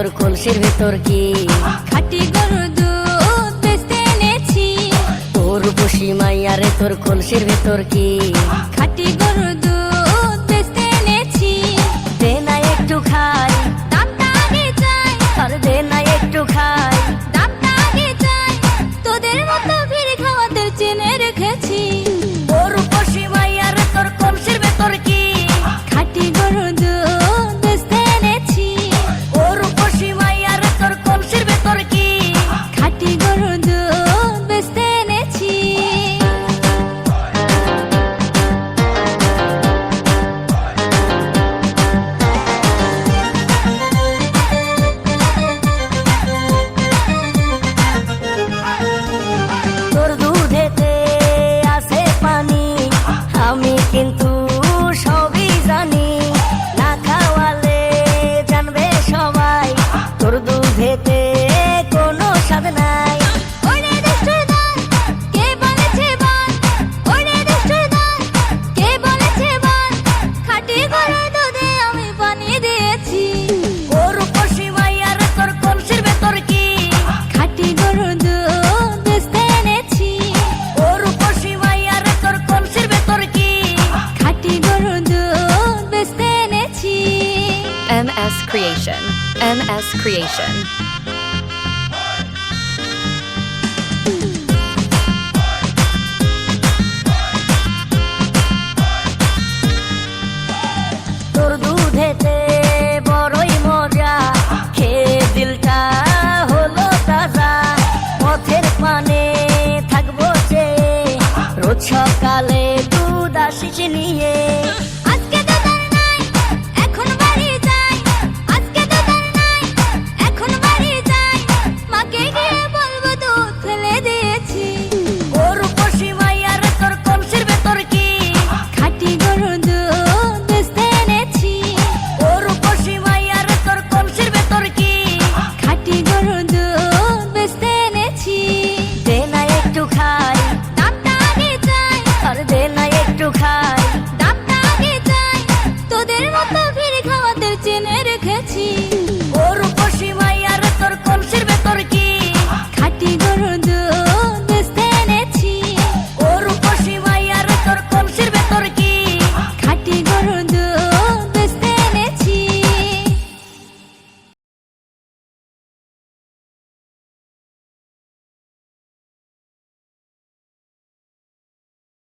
তোর কলসির ভেতর কি? খাঁটি গরুর দুধ বেচতে এনেছি। ও রূপসী মাইয়া রে তোর কলসির ভেতর কি? খাঁটি গরুর দুধ বেচতে এনেছি। দে না একটু খাই, দামটা আগে চাই, আর দে না একটু খাই। দামটা আগে চাই, তোদের মতো ভিড় খাওয়াদের চেনে রেখেছি। ও রূপসী মাইয়া রে তোর কলসির ভেতর কি? খাঁটি গরুর দুধ বেচতে এনেছি। ও রূপসী মাইয়া রে তোর কলসির ভেতর কি? খাঁটি গরুর দুধ বেচতে এনেছি। তোর দুধেতে আছে পানি, আমি কিন্তু সবই জানি। না খাওয়ালে জানবে সবাই তোর দুধেতে কোনো স্বাদ নাই। ওরে দুষ্টুর দল, কে বলেছে বল? ওরে দুষ্টুর দল, কে বলেছে বল? খাঁটি গরুর দুধে আমি পানি দিয়েছি। ও রূপসী মাইয়া রে তোর কলসির ভেতর কি? খাঁটি গরুর দুধ বেচতে এনেছি। ও রূপসী মাইয়া রে তোর কলসির ভেতর কি? খাঁটি গরুর দুধ বেচতে এনেছি। MS Creation. MS Creation. তোর দুধেতে বড়ই মজা, খেয়ে দিলটা হলো তাজা। পথের পানে থাকবো যে রোজ সকালে